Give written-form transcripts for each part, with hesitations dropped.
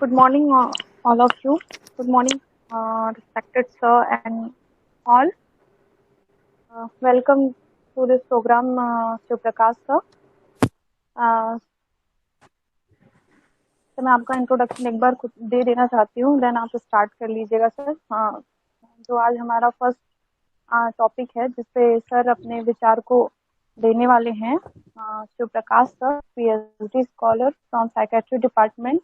Good morning, all of you. Good morning, respected sir and all. Welcome to this program, Shiv Prakash sir. तो मैं आपका introduction एक बार खुद दे देना चाहती हूँ, देन आप स्टार्ट कर लीजिएगा सर। जो आज हमारा फर्स्ट टॉपिक है जिसपे सर अपने विचार को देने वाले हैं, Shiv Prakash sir, PhD scholar from psychiatry department,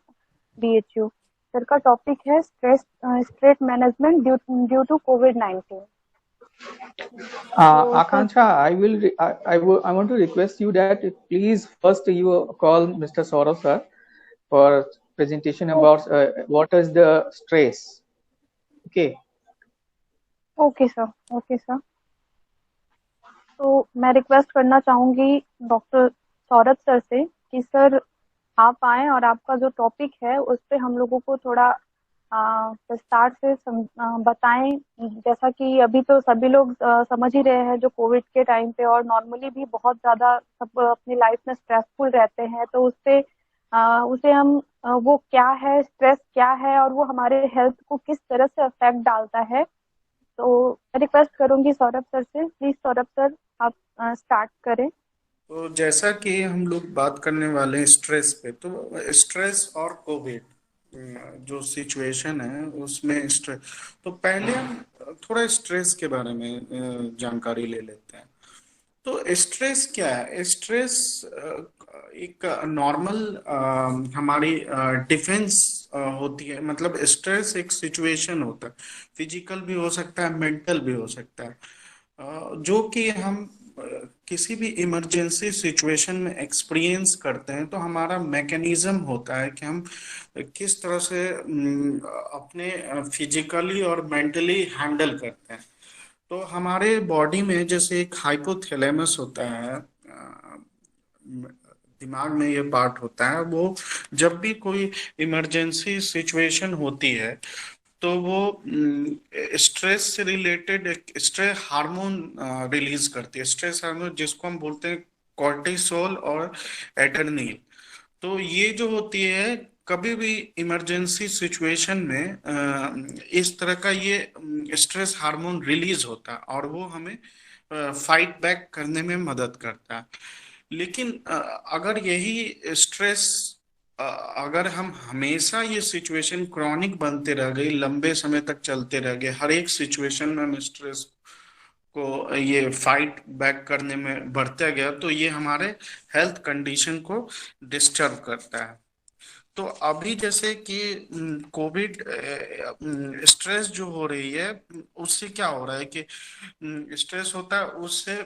BHU। Sir का टॉपिक है स्ट्रेस मैनेजमेंट ड्यू टू कोविड-19। Akanksha, I want to request you that please first you call Mr. Saurav sir for presentation about what is the stress. Okay. Okay sir. तो मैं request करना चाहूंगी doctor Saurabh sir से कि sir आप आए और आपका जो टॉपिक है उस पे हम लोगों को थोड़ा विस्तार से बताएं। जैसा कि अभी तो सभी लोग समझ ही रहे हैं जो कोविड के टाइम पे और नॉर्मली भी बहुत ज़्यादा सब अपनी लाइफ में स्ट्रेसफुल रहते हैं, तो उसे हम वो क्या है, स्ट्रेस क्या है और वो हमारे हेल्थ को किस तरह से अफेक्ट डालता है। तो मैं रिक्वेस्ट करूंगी सौरभ सर से, प्लीज सौरभ सर आप स्टार्ट करें। तो जैसा कि हम लोग बात करने वाले हैं स्ट्रेस पे, तो स्ट्रेस और कोविड जो सिचुएशन है उसमें स्ट्रेस, तो पहले हम थोड़ा स्ट्रेस के बारे में जानकारी ले लेते हैं। तो स्ट्रेस क्या है? स्ट्रेस एक नॉर्मल हमारी डिफेंस होती है। मतलब स्ट्रेस एक सिचुएशन होता है, फिजिकल भी हो सकता है, मेंटल भी हो सकता है, जो कि हम किसी भी इमरजेंसी सिचुएशन में एक्सपीरियंस करते हैं। तो हमारा मैकेनिज्म होता है कि हम किस तरह से अपने फिजिकली और मेंटली हैंडल करते हैं। तो हमारे बॉडी में जैसे एक हाइपोथैलेमस होता है, दिमाग में ये पार्ट होता है, वो जब भी कोई इमरजेंसी सिचुएशन होती है तो वो स्ट्रेस से रिलेटेड एक स्ट्रेस हार्मोन रिलीज करती है। स्ट्रेस हार्मोन जिसको हम बोलते हैं कॉर्टिसोल और एड्रेनलिन। तो ये जो होती है, कभी भी इमरजेंसी सिचुएशन में इस तरह का ये स्ट्रेस हार्मोन रिलीज होता है और वो हमें फाइट बैक करने में मदद करता है। लेकिन अगर यही स्ट्रेस अगर हम हमेशा ये सिचुएशन क्रॉनिक बनते रह गई, लंबे समय तक चलते रह गए, हर एक सिचुएशन में हम स्ट्रेस को ये फाइट बैक करने में बढ़ता गया, तो ये हमारे हेल्थ कंडीशन को डिस्टर्ब करता है। तो अभी जैसे कि कोविड स्ट्रेस जो हो रही है, उससे क्या हो रहा है कि स्ट्रेस होता है, उससे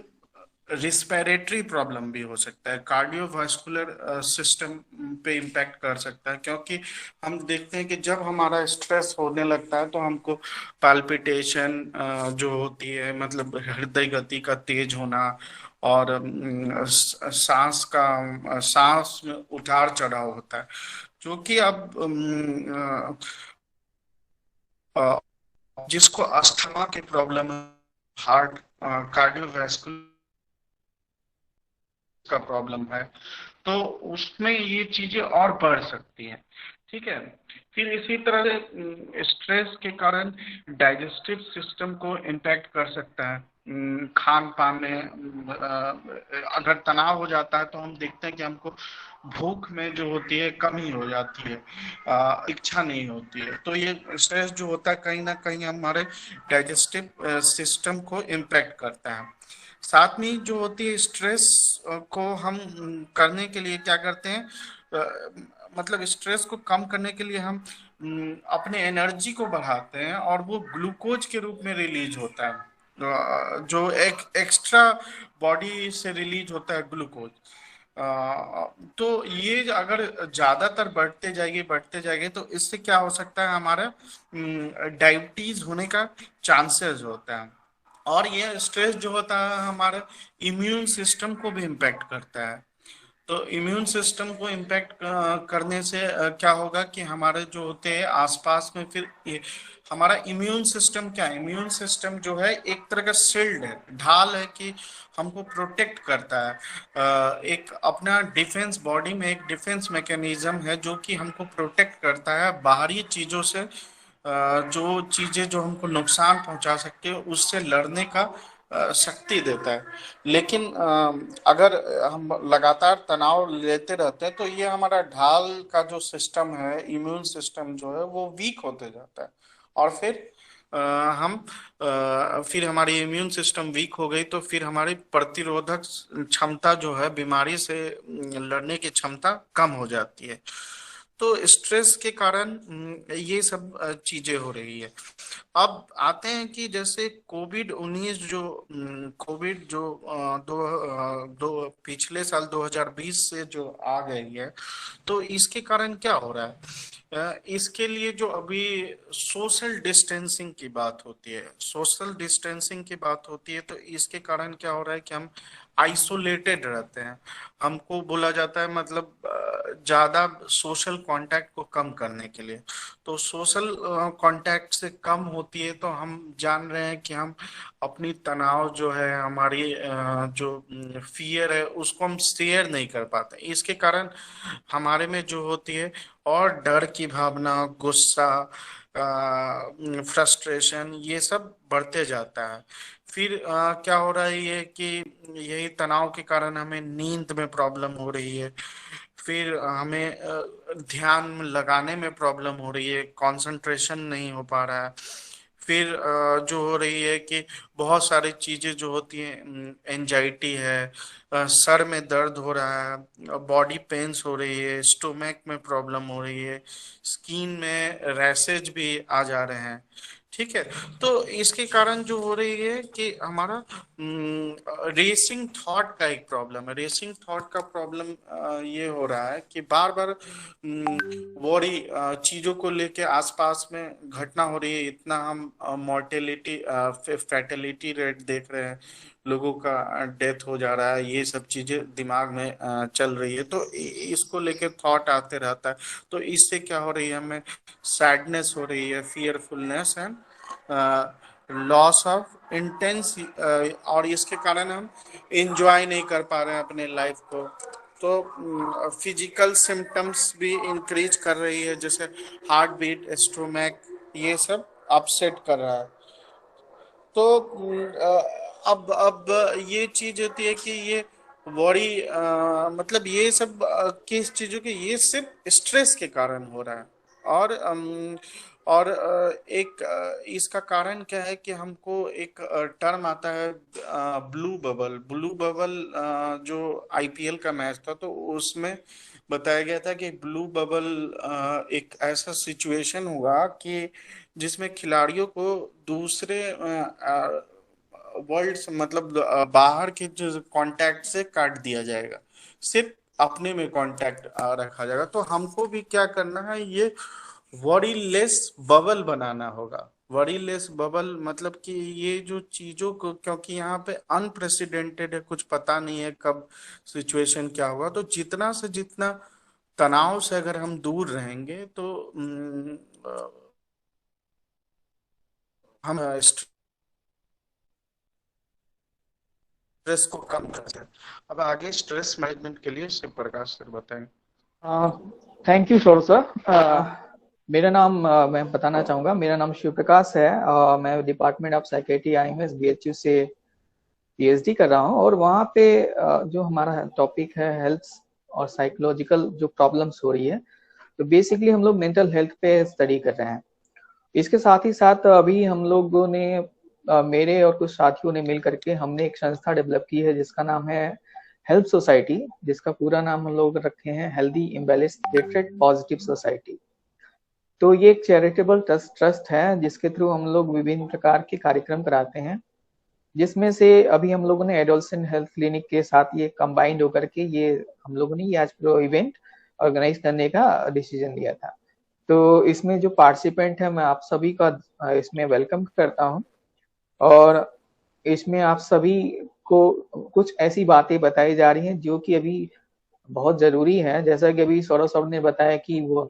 रिस्पिरेटरी प्रॉब्लम भी हो सकता है, कार्डियोवास्कुलर सिस्टम पे इम्पैक्ट कर सकता है। क्योंकि हम देखते हैं कि जब हमारा स्ट्रेस होने लगता है तो हमको पाल्पिटेशन जो होती है, मतलब हृदय गति का तेज होना, और सांस में उतार चढ़ाव होता है, जो कि अब जिसको अस्थमा की प्रॉब्लम है, हार्ट कार्डियोवास्कुलर का प्रॉब्लम है, तो उसमें ये चीजें और बढ़ सकती हैं। ठीक है। फिर इसी तरह से स्ट्रेस के कारण डाइजेस्टिव सिस्टम को इम्पैक्ट कर सकता है। खान पान में अगर तनाव हो जाता है तो हम देखते हैं कि हमको भूख में जो होती है कमी हो जाती है, इच्छा नहीं होती है। तो ये स्ट्रेस जो होता है कहीं ना कहीं हमारे डाइजेस्टिव सिस्टम को इम्पैक्ट करता है। साथ में जो होती है स्ट्रेस को हम करने के लिए क्या करते हैं, मतलब स्ट्रेस को कम करने के लिए हम अपने एनर्जी को बढ़ाते हैं और वो ग्लूकोज के रूप में रिलीज होता है, जो एक एक्स्ट्रा बॉडी से रिलीज होता है ग्लूकोज। तो ये अगर ज्यादातर बढ़ते जाएगी तो इससे क्या हो सकता है, हमारा डायबिटीज होने का चांसेस होता है। और ये स्ट्रेस जो होता है हमारे इम्यून सिस्टम को भी इम्पैक्ट करता है। तो इम्यून सिस्टम को इम्पैक्ट करने से क्या होगा कि हमारे जो होते हैं आसपास में, फिर हमारा इम्यून सिस्टम क्या है? इम्यून सिस्टम जो है एक तरह का शील्ड है, ढाल है कि हमको प्रोटेक्ट करता है। एक अपना डिफेंस, बॉडी में एक डिफेंस मैकेनिज्म है जो कि हमको प्रोटेक्ट करता है बाहरी चीजों से। जो चीजें जो हमको नुकसान पहुंचा सकती है उससे लड़ने का शक्ति देता है। लेकिन अगर हम लगातार तनाव लेते रहते हैं तो ये हमारा ढाल का जो सिस्टम है, इम्यून सिस्टम जो है वो वीक होते जाता है। और फिर अ, हम फिर हमारी इम्यून सिस्टम वीक हो गई तो फिर हमारी प्रतिरोधक क्षमता जो है, बीमारी से लड़ने की क्षमता कम हो जाती है। तो स्ट्रेस के कारण ये सब चीजें हो रही है। अब आते हैं कि जैसे कोविड 19 जो कोविड जो दो पिछले साल 2020 से जो आ गई है, तो इसके कारण क्या हो रहा है? इसके लिए जो अभी सोशल डिस्टेंसिंग की बात होती है, सोशल डिस्टेंसिंग की बात होती है, तो इसके कारण क्या हो रहा है कि हम आइसोलेटेड रहते हैं। हमको बोला जाता है मतलब ज्यादा सोशल कांटेक्ट को कम करने के लिए। तो सोशल कांटेक्ट से कम होती है तो हम जान रहे हैं कि हम अपनी तनाव जो है, हमारी जो फियर है, उसको हम शेयर नहीं कर पाते। इसके कारण हमारे में जो होती है और डर की भावना, गुस्सा, फ्रस्ट्रेशन, ये सब बढ़ते जाता है। फिर क्या हो रहा है ये कि यही तनाव के कारण हमें नींद में प्रॉब्लम हो रही है। फिर हमें ध्यान लगाने में प्रॉब्लम हो रही है, कंसंट्रेशन नहीं हो पा रहा है। फिर जो हो रही है कि बहुत सारी चीजें जो होती हैं, एंजाइटी है, सर में दर्द हो रहा है, बॉडी पेन्स हो रही है, स्टोमक में प्रॉब्लम हो रही है, स्किन में रैसेज भी आ जा रहे हैं। ठीक है। तो इसके कारण जो हो रही है कि हमारा रेसिंग थॉट का एक प्रॉब्लम है। रेसिंग थॉट का प्रॉब्लम ये हो रहा है कि बार बार वरी चीजों को लेके आसपास में घटना हो रही है। इतना हम मॉर्टेलिटी, फैटेलिटी रेट देख रहे हैं, लोगों का डेथ हो जा रहा है, ये सब चीजें दिमाग में चल रही है। तो इसको लेके थॉट आते रहता है। तो इससे क्या हो रही है, हमें सैडनेस हो रही है, फियरफुलनेस एंड लॉस ऑफ इंटेंस, और इसके कारण हम इंजॉय नहीं कर पा रहे हैं अपने लाइफ को। तो फिजिकल सिम्टम्स भी इंक्रीज कर रही है, जैसे हार्ट बीट, स्टोमैक, ये सब अपसेट कर रहा है। तो अब ये चीज होती है कि ये बॉडी, मतलब ये सब किस चीजों के, ये सिर्फ स्ट्रेस के कारण हो रहा है। और एक इसका कारण क्या है कि हमको एक टर्म आता है ब्लू बबल। ब्लू बबल जो आईपीएल का मैच था तो उसमें बताया गया था कि ब्लू बबल एक ऐसा सिचुएशन हुआ कि जिसमें खिलाड़ियों को दूसरे वर्ल्ड, मतलब बाहर के जो कांटेक्ट से काट दिया जाएगा, सिर्फ अपने में कांटेक्ट रखा जाएगा। तो हमको भी क्या करना है, ये वरी लेस बबल बनाना होगा। वरी लेस बबल मतलब कि ये जो चीजों को, क्योंकि यहाँ पे अनप्रेसिडेंटेड है, कुछ पता नहीं है कब सिचुएशन क्या होगा। तो जितना से जितना तनाव से अगर हम दूर रहेंगे तो हम स्ट्रेस को कम करते हैं। अब आगे स्ट्रेस मैनेजमेंट के लिए शिव प्रकाश सर बताएंगे। Thank you Saurabh sir. मेरा नाम मैं बताना चाहूँगा, मेरा नाम शिव प्रकाश है। मैं department of psychiatry IMS BHU से पीएचडी कर रहा हूँ। और वहाँ पे जो हमारा टॉपिक है हेल्थ और साइकोलॉजिकल जो प्रॉब्लम्स हो रही है, तो बेसिकली हम लोग मेंटल हेल्थ पे स्टडी कर रहे हैं। इसके साथ ही साथ अभी हम लोगों ने मेरे और कुछ साथियों ने मिल करके हमने एक संस्था डेवलप की है जिसका नाम है हेल्थ सोसाइटी, जिसका पूरा नाम हम लोग रखे हैं healthy imbalanced hatred positive society. तो ये एक चैरिटेबल ट्रस्ट है जिसके थ्रू हम लोग विभिन्न प्रकार के कार्यक्रम कराते हैं, जिसमें से अभी हम लोगों ने एडोलसेंट हेल्थ क्लिनिक के साथ ये कंबाइंड होकर के ये हम लोगों ने ये आज प्रो इवेंट ऑर्गेनाइज करने का डिसीजन लिया था। तो इसमें जो पार्टिसिपेंट है मैं आप सभी का इसमें वेलकम करता हूं। और इसमें आप सभी को कुछ ऐसी बातें बताई जा रही हैं जो कि अभी बहुत जरूरी है। जैसा कि अभी सौरभ साहब ने बताया कि वो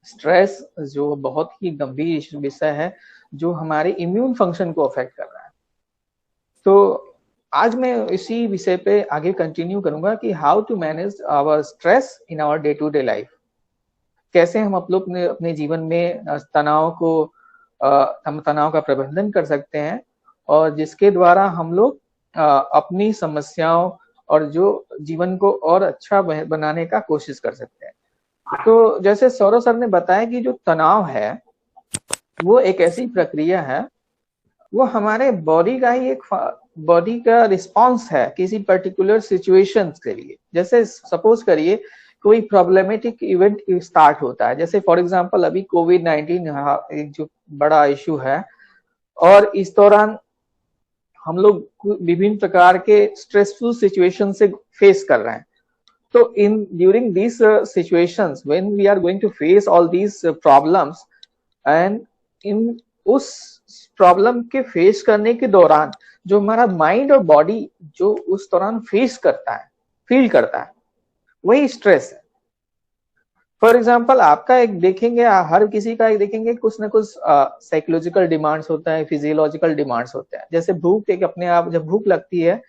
स्ट्रेस जो बहुत ही गंभीर विषय है, जो हमारे इम्यून फंक्शन को अफेक्ट कर रहा है। तो आज मैं इसी विषय पे आगे कंटिन्यू करूंगा कि how to manage our stress in our day to day life. कैसे हम अपने जीवन में तनाव का प्रबंधन कर सकते हैं, और जिसके द्वारा हम लोग अपनी समस्याओं और जो जीवन को और अच्छा बनाने का कोशिश कर सकते हैं। तो जैसे सौरभ सर ने बताया कि जो तनाव है वो एक ऐसी प्रक्रिया है, वो हमारे बॉडी का ही एक बॉडी का रिस्पॉन्स है किसी पर्टिकुलर सिचुएशन के लिए। जैसे सपोज करिए कोई प्रॉब्लमेटिक इवेंट स्टार्ट होता है, जैसे फॉर एग्जांपल अभी कोविड-19 एक जो बड़ा इश्यू है, और इस दौरान हम लोग विभिन्न प्रकार के स्ट्रेसफुल सिचुएशन से फेस कर रहे हैं। तो in during this situations when we are going to face all these problems, and in उस प्रॉब्लम के फेस करने के दौरान जो हमारा माइंड और बॉडी जो उस दौरान फेस करता है, फील करता है, वही स्ट्रेस है। फॉर एग्जाम्पल आपका एक देखेंगे, हर किसी का एक देखेंगे कुछ ना कुछ साइकोलॉजिकल डिमांड्स होता है, फिजियोलॉजिकल डिमांड्स होते हैं। जैसे भूख, एक अपने आप जब भूख लगती है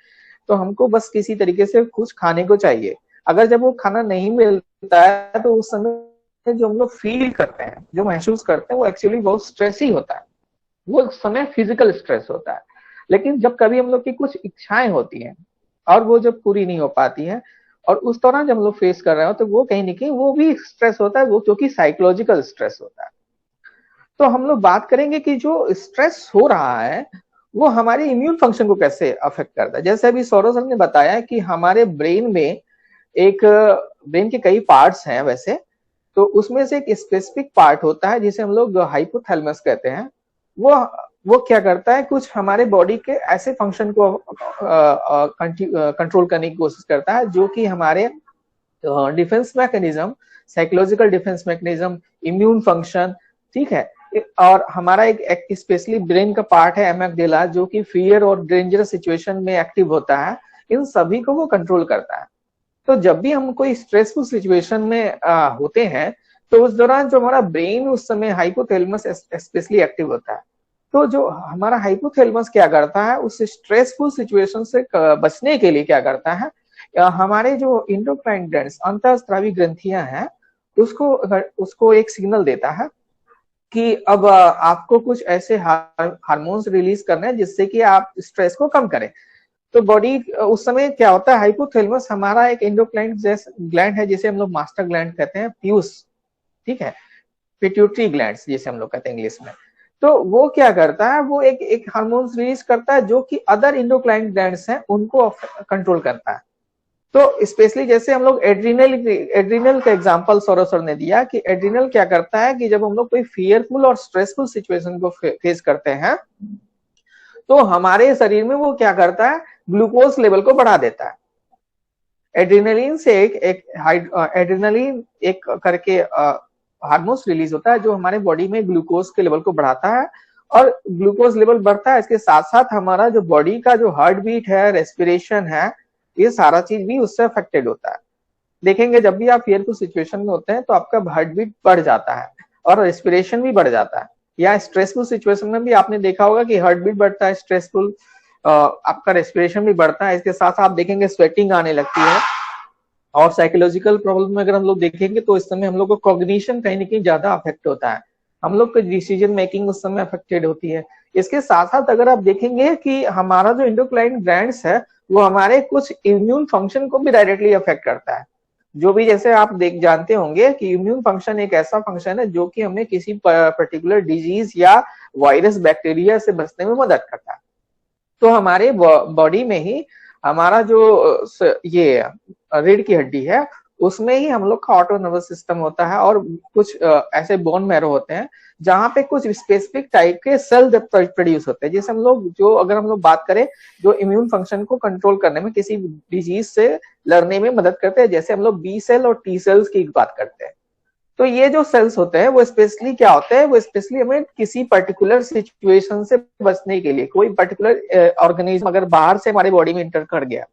तो हमको बस किसी तरीके से कुछ खाने को चाहिए। अगर जब वो खाना नहीं मिलता है तो उस समय जो हम लोग फील करते हैं, जो महसूस करते हैं, वो एक्चुअली बहुत स्ट्रेस ही होता है। वो उस समय फिजिकल स्ट्रेस होता है। लेकिन जब कभी हम लोग की कुछ इच्छाएं होती हैं और वो जब पूरी नहीं हो पाती हैं, और उस दौरान जब हम लोग फेस कर रहे हो, तो वो कहीं ना कहीं वो भी स्ट्रेस होता है, वो क्योंकि साइकोलॉजिकल स्ट्रेस होता है। तो हम लोग बात करेंगे कि जो स्ट्रेस हो रहा है वो हमारे इम्यून फंक्शन को कैसे अफेक्ट करता है। जैसे अभी सौरभ सर ने बताया कि हमारे ब्रेन में ब्रेन के कई पार्ट्स हैं वैसे, तो उसमें से एक स्पेसिफिक पार्ट होता है जिसे हम लोग हाइपोथैलेमस कहते हैं। वो क्या करता है, कुछ हमारे बॉडी के ऐसे फंक्शन को कंट्रोल करने की कोशिश करता है जो कि हमारे defence mechanism, psychological defence mechanism, immune function, ठीक है। और हमारा एक स्पेशली ब्रेन का पार्ट है एमिग्डाला, जो कि फियर और डेंजरस सिचुएशन में एक्टिव होता है। इन सभी को वो कंट्रोल करता है। तो जब भी हम कोई स्ट्रेसफुल सिचुएशन में होते हैं, तो उस दौरान जो हमारा ब्रेन उस समय हाइपोथैलेमस स्पेशली एक्टिव होता है। तो जो हमारा हाइपोथैलेमस क्या करता है, उस स्ट्रेसफुल सिचुएशन से बचने के लिए क्या करता है, हमारे जो एंडोक्राइन ग्लैंड्स, अंतःस्रावी ग्रंथियां हैं, उसको एक सिग्नल देता है कि अब आपको कुछ ऐसे हार्मोन्स रिलीज करने हैं जिससे कि आप स्ट्रेस को कम करें। तो बॉडी उस समय क्या होता है, हाइपोथैलेमस हमारा एक एंडोक्राइन ग्लैंड है जिसे हम लोग मास्टर ग्लैंड कहते हैं, पीयूष, ठीक है, पिट्यूटरी ग्लैंड्स जिसे हम लोग कहते हैं इंग्लिश में। तो वो क्या करता है, वो एक हार्मोन्स रिलीज करता है जो कि अदर एंडोक्राइन ग्लैंड्स हैं उनको कंट्रोल करता है। तो स्पेशली जैसे हम लोग एड्रिनल का एग्जांपल सौरभ सर ने दिया कि एड्रिनल क्या करता है कि जब हम लोग कोई फियरफुल और स्ट्रेसफुल सिचुएशन को फेस करते हैं, तो हमारे शरीर में वो क्या करता है, ग्लूकोज लेवल को बढ़ा देता है। एड्रिनलिन से एड्रिनलिन एक करके हार्मोन्स रिलीज होता है जो हमारे बॉडी में ग्लूकोज के लेवल को बढ़ाता है, और ग्लूकोज लेवल बढ़ता है, इसके साथ साथ हमारा जो बॉडी का जो हार्ट बीट है, रेस्पिरेशन है, ये सारा चीज भी उससे अफेक्टेड होता है। देखेंगे जब भी आप फियरफुल सिचुएशन में होते हैं तो आपका हार्ट बीट बढ़ जाता है और रेस्पिरेशन भी बढ़ जाता है। या स्ट्रेसफुल सिचुएशन में भी आपने देखा होगा कि हार्ट बीट बढ़ता है, स्ट्रेसफुल आपका रेस्पिरेशन भी बढ़ता है, इसके साथ आप देखेंगे स्वेटिंग आने लगती है। और साइकोलॉजिकल प्रॉब्लम में अगर हम लोग देखेंगे तो इस समय हम लोग को कॉग्निशन कहीं ना कहीं ज्यादा अफेक्ट होता है, हम लोग की डिसीजन मेकिंग उस समय अफेक्टेड होती है। इसके साथ साथ अगर आप देखेंगे कि हमारा जो एंडोक्राइन ग्लैंड्स है वो हमारे कुछ इम्यून फंक्शन को भी डायरेक्टली अफेक्ट करता है। जो भी जैसे आप जानते होंगे कि इम्यून फंक्शन एक ऐसा फंक्शन है जो कि हमें किसी पर्टिकुलर डिजीज या वायरस बैक्टीरिया से बचने में मदद करता है। तो हमारे बॉडी में ही हमारा जो ये रीढ़ की हड्डी है उसमें ही हम लोग का ऑटो नर्वस सिस्टम होता है, और कुछ ऐसे बोन मैरो होते हैं जहां पे कुछ स्पेसिफिक टाइप के सेल प्रोड्यूस होते हैं, जैसे हम लोग जो अगर हम लोग बात करें जो इम्यून फंक्शन को कंट्रोल करने में, किसी डिजीज से लड़ने में मदद करते हैं, जैसे हम लोग बी सेल और टी सेल्स की बात करते हैं। तो ये जो सेल्स होते हैं वो स्पेशली क्या होते हैं, वो स्पेशली हमें किसी पर्टिकुलर सिचुएशन से बचने के लिए, कोई पर्टिकुलर ऑर्गेनिज्म अगर बाहर से हमारे बॉडी में इंटर कर गया